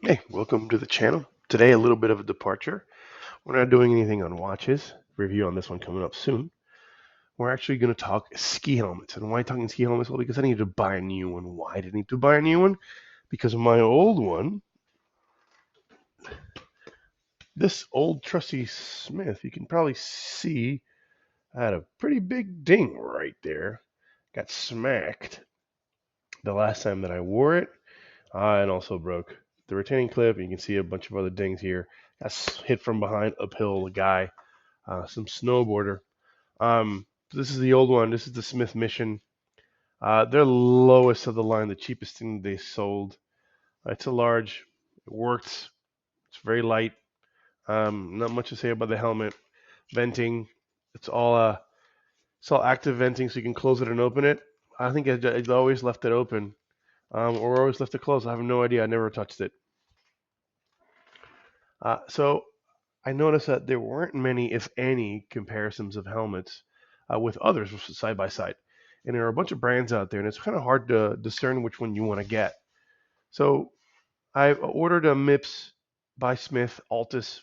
Hey, welcome to the channel. Today, a little bit of a departure. We're not doing anything on watches. Review on this one coming up soon. We're actually going to talk ski helmets. And why talking ski helmets? Well, because I need to buy a new one. Why did I need to buy a new one? Because my old one, this old trusty Smith, you can probably see, I had a pretty big ding right there. Got smacked the last time that I wore it, and also broke the retaining clip. You can see a bunch of other dings here. Got hit from behind, uphill, the guy. Some snowboarder. This is the old one. This is the Smith Mission. They're lowest of the line, the cheapest thing they sold. It's a large. It works. It's very light. Not much to say about the helmet. Venting. It's all active venting, so you can close it and open it. I think I always left it open, or always left it closed. I have no idea. I never touched it. So I noticed that there weren't many, if any, comparisons of helmets with others side by side. And there are a bunch of brands out there, and it's kind of hard to discern which one you want to get. So I ordered a MIPS by Smith Altus.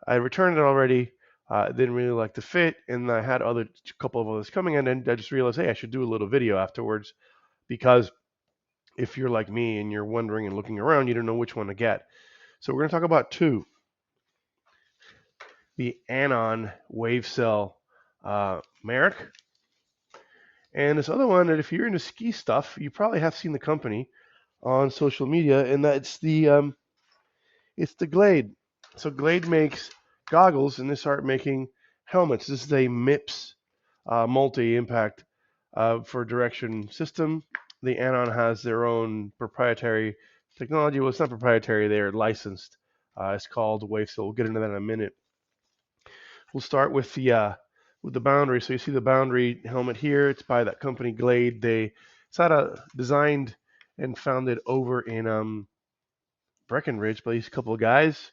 I returned it already. Didn't really like the fit, and I had a couple of others coming in, and I just realized, hey, I should do a little video afterwards because if you're like me and you're wondering and looking around, you don't know which one to get. So we're going to talk about two. The Anon Wave Cell Merak, and this other one that if you're into ski stuff, you probably have seen the company on social media, and that's it's the Glade. So Glade makes goggles, and they start making helmets. This is a MIPS multi-impact for direction system. The Anon has their own proprietary technology. Well, it's not proprietary; they're licensed. It's called Wave Cell. We'll get into that in a minute. We'll start with the Boundary. So you see the Boundary helmet here. It's by that company Glade. It's designed and founded over in Breckenridge by these couple of guys,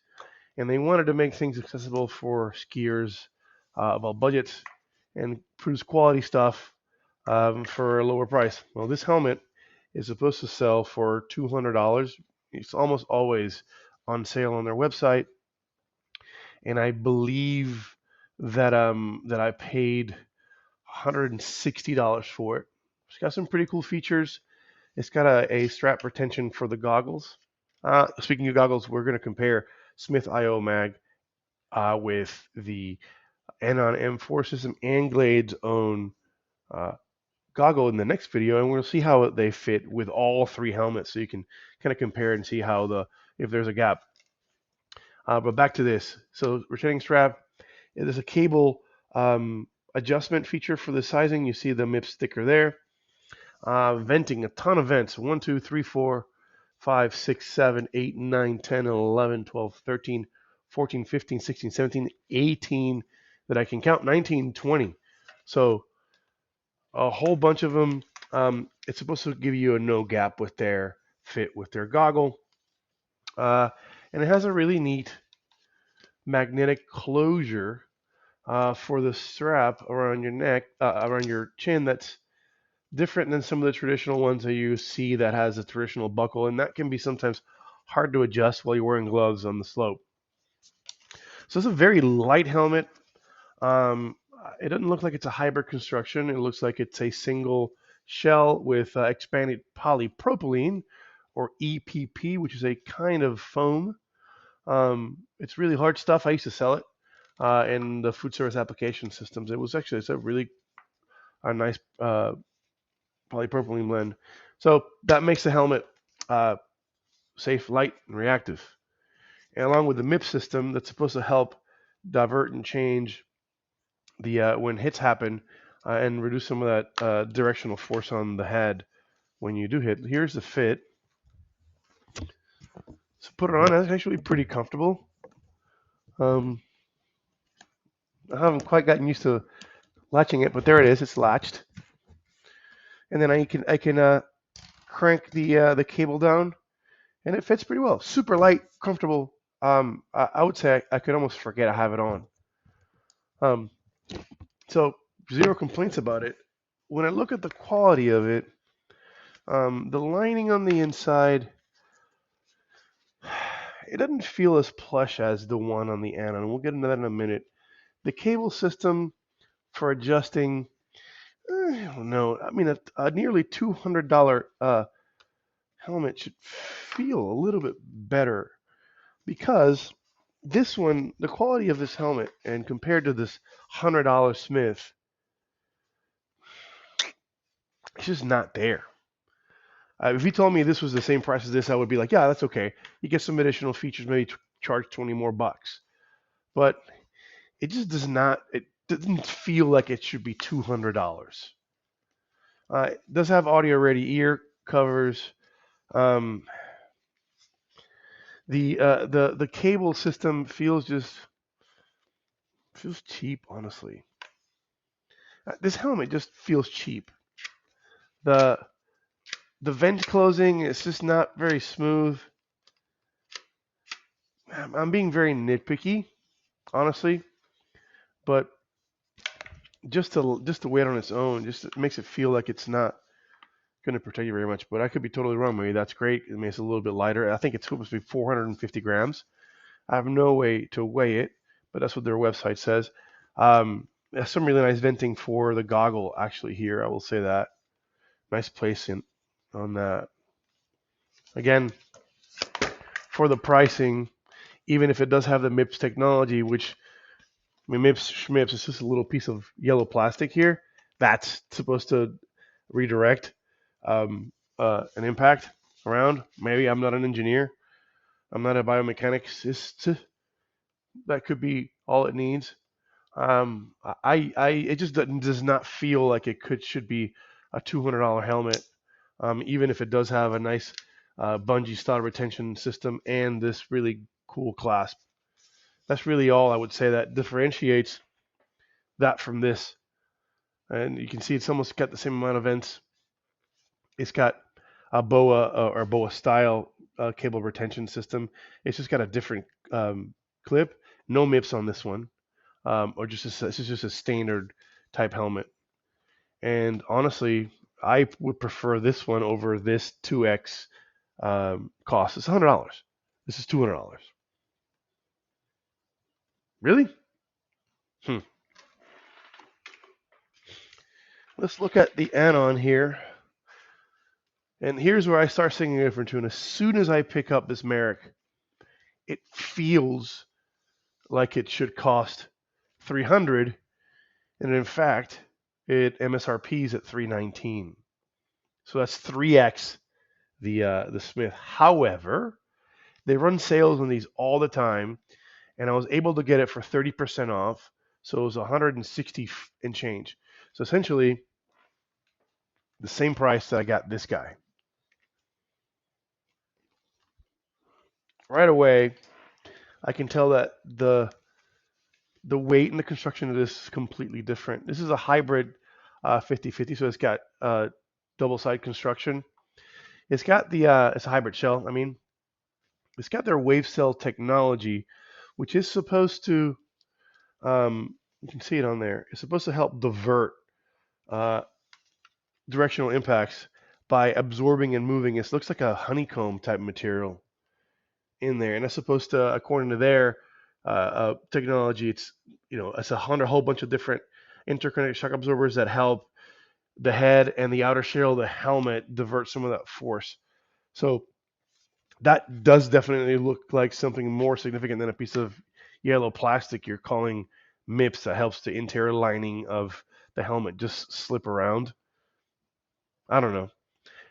and they wanted to make things accessible for skiers of all budgets and produce quality stuff for a lower price. Well, this helmet is supposed to sell for $200. It's almost always on sale on their website, and I believe that I paid $160 for it. It's got some pretty cool features. It's got a strap retention for the goggles. Speaking of goggles, we're going to compare Smith IO Mag with the Anon M4 system and Glade's own uh, goggle in the next video, and we'll see how they fit with all three helmets, so you can kind of compare and see how if there's a gap. But back to this. So retaining strap. There's a cable adjustment feature for the sizing. You see the MIP sticker there. Venting, a ton of vents. 1, 2, 3, 4, 5, 6, 7, 8, 9, 10, 11, 12, 13, 14, 15, 16, 17, 18 that I can count. 19, 20. So a whole bunch of them. It's supposed to give you a no gap with their fit with their goggle. And it has a really neat magnetic closure for the strap around your neck, around your chin. That's different than some of the traditional ones that you see that has a traditional buckle, and that can be sometimes hard to adjust while you're wearing gloves on the slope. So it's a very light helmet. Um, it doesn't look like it's a hybrid construction. It looks like it's a single shell with expanded polypropylene, or EPP, which is a kind of foam. It's really hard stuff. I used to sell it in the food service application systems. It's a really a nice polypropylene blend. So that makes the helmet safe, light, and reactive. And along with the MIP system, that's supposed to help divert and change the when hits happen and reduce some of that directional force on the head when you do hit. Here's the fit. So put it on. It's actually pretty comfortable. Um, I haven't quite gotten used to latching it, but there it is. It's latched. And then I can crank the cable down, and it fits pretty well. Super light, comfortable. I would say I could almost forget I have it on. Um, so zero complaints about it. When I look at the quality of it, the lining on the inside, it doesn't feel as plush as the one on the Anon. We'll get into that in a minute. The cable system for adjusting, I don't know. I mean, a nearly $200 helmet should feel a little bit better because this one, the quality of this helmet, and compared to this $100 Smith, it's just not there. If you told me this was the same price as this, I would be like, yeah, that's okay. You get some additional features, maybe charge 20 more bucks. But it just does not. It doesn't feel like it should be $200. It does have audio ready ear covers. Um, the cable system feels cheap, honestly. This helmet just feels cheap. The the vent closing is just not very smooth. I'm being very nitpicky, honestly, but just the weight on its own just makes it feel like it's not going to protect you very much. But I could be totally wrong. Maybe that's great. It makes it a little bit lighter. I think it's supposed to be 450 grams. I have no way to weigh it, but that's what their website says. There's some really nice venting for the goggle actually here. I will say that. Nice placement on that. Again, for the pricing, even if it does have the MIPS technology, which I mean, MIPS schmips, it's just a little piece of yellow plastic here that's supposed to redirect an impact around. Maybe I'm not an engineer. I'm not a biomechanics. That could be all it needs. It just does not feel like it should be a $200 helmet, even if it does have a nice bungee style retention system and this really cool clasp. That's really all I would say that differentiates that from this. And you can see it's almost got the same amount of vents. It's got a BOA or BOA style cable retention system. It's just got a different clip. No MIPS on this one, or this is just a standard type helmet. And honestly, I would prefer this one over this 2X cost. It's $100. This is $200. Really? Let's look at the Anon here. And here's where I start seeing a difference between as soon as I pick up this Merak, it feels like it should cost $300, and in fact, it MSRP's at $319. So that's 3x the Smith. However, they run sales on these all the time, and I was able to get it for 30% off. So it was 160 and change. So essentially, the same price that I got this guy. Right away, I can tell that the weight and the construction of this is completely different. This is a hybrid 50-50, so it's got double side construction. It's got it's a hybrid shell. I mean, it's got their wave cell technology, which is supposed to you can see it on there. It's supposed to help divert directional impacts by absorbing and moving. It looks like a honeycomb type material in there, and that's supposed to, according to their technology, it's a whole bunch of different interconnected shock absorbers that help the head and the outer shell of the helmet divert some of that force. So that does definitely look like something more significant than a piece of yellow plastic you're calling MIPS that helps the interior lining of the helmet just slip around. I don't know.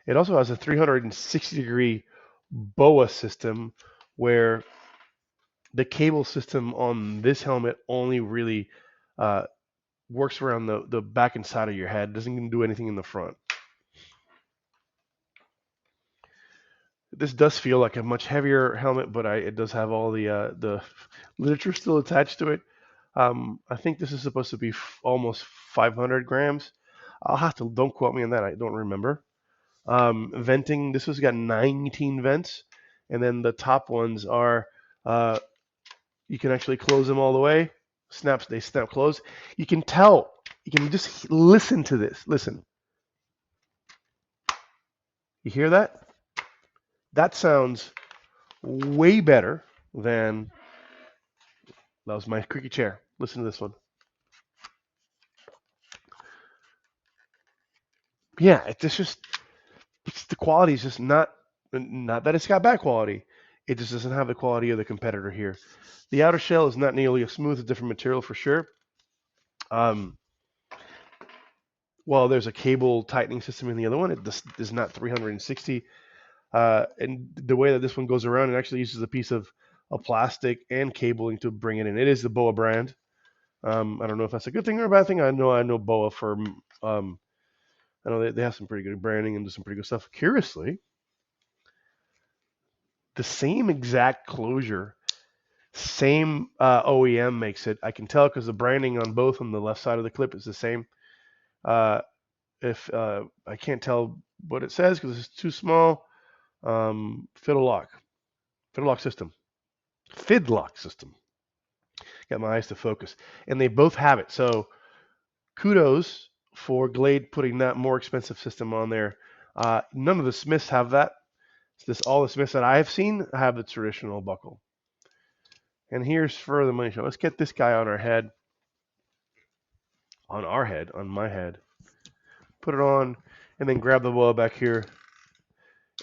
It also has a 360-degree BOA system where the cable system on this helmet only really works around the back and side of your head. It doesn't do anything in the front. This does feel like a much heavier helmet, but it does have all the literature still attached to it. I think this is supposed to be almost 500 grams. I'll have to, don't quote me on that. I don't remember. Venting, this has got 19 vents, and then the top ones are you can actually close them all the way. They snap close. You can tell. You can just listen to this. Listen. You hear that? That sounds way better than, that was my creaky chair. Listen to this one. Yeah, the quality is just not that it's got bad quality. It just doesn't have the quality of the competitor here. The outer shell is not nearly as smooth, a different material for sure. Well, there's a cable tightening system in the other one. It is not 360. And the way that this one goes around, it actually uses a piece of plastic and cabling to bring it in. It is the BOA brand. I don't know if that's a good thing or a bad thing. I know BOA for. I know they have some pretty good branding and do some pretty good stuff. Curiously, the same exact closure, same OEM makes it. I can tell because the branding on both on the left side of the clip is the same. If I can't tell what it says because it's too small. Fiddle lock system. Got my eyes to focus, and they both have it. So kudos for Glade putting that more expensive system on there. None of the Smiths have that. All the Smiths that I have seen have the traditional buckle. And here's for the money show. Let's get this guy on our head. On my head. Put it on, and then grab the boa back here,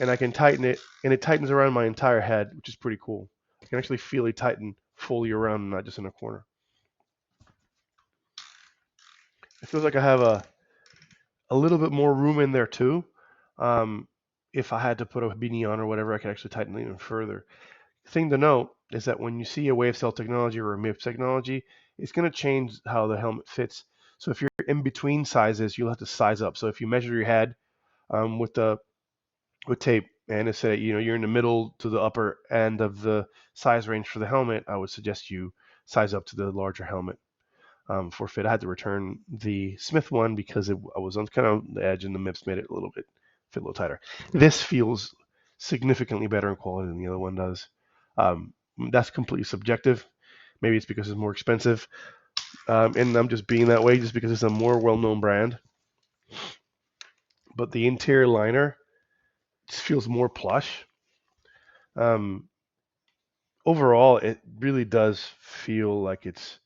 and I can tighten it, and it tightens around my entire head, which is pretty cool. I can actually feel it tighten fully around, not just in a corner. It feels like I have a little bit more room in there too. If I had to put a beanie on or whatever, I could actually tighten it even further. The thing to note is that when you see a wave cell technology or a MIPS technology, it's going to change how the helmet fits. So if you're in between sizes, you'll have to size up. So if you measure your head with tape, and it's you're in the middle to the upper end of the size range for the helmet, I would suggest you size up to the larger helmet for fit. I had to return the Smith one because I was on kind of the edge, and the MIPS made it a little bit fit a little tighter. This feels significantly better in quality than the other one does. That's completely subjective. Maybe it's because it's more expensive, and I'm just being that way just because it's a more well-known brand. But the interior liner just feels more plush. Overall, it really does feel like it's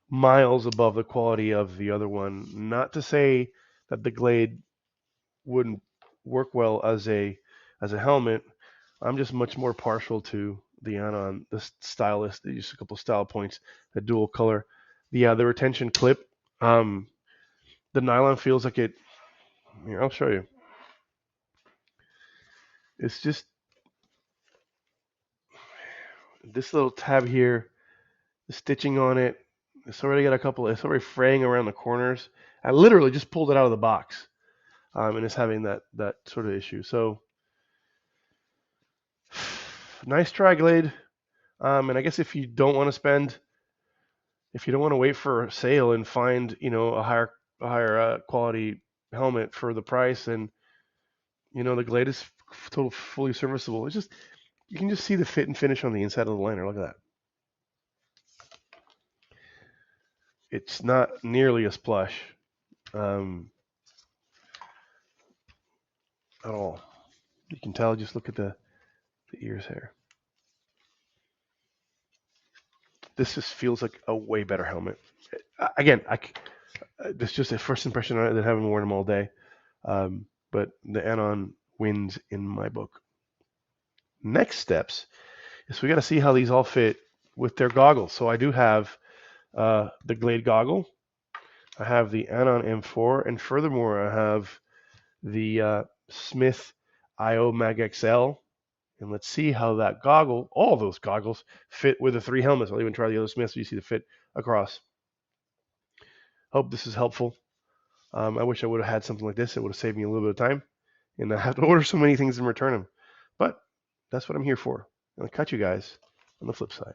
miles above the quality of the other one. Not to say that the Glade wouldn't work well as a helmet. I'm just much more partial to the Anon, the stylist. Just a couple style points, the dual color, the retention clip. The nylon feels like it. Here, I'll show you. It's just this little tab here, the stitching on it. It's already got it's already fraying around the corners. I literally just pulled it out of the box, and it's having that sort of issue. So, nice try, Glade. And I guess if you don't want to wait for a sale and find a higher quality helmet for the price, and the Glade is fully serviceable. It's just you can just see the fit and finish on the inside of the liner. Look at that. It's not nearly as plush at all. You can tell. Just look at the ears here. This just feels like a way better helmet. Again, this is just a first impression on it that I haven't worn them all day. But the Anon wins in my book. Next steps is we got to see how these all fit with their goggles. So I do have the Glade goggle. I have the Anon M4, and furthermore, I have the Smith IO Mag XL. And let's see how that all those goggles, fit with the three helmets. I'll even try the other Smiths so you see the fit across. Hope this is helpful. I wish I would have had something like this. It would have saved me a little bit of time, and I have to order so many things and return them. But that's what I'm here for. I'll catch you guys on the flip side.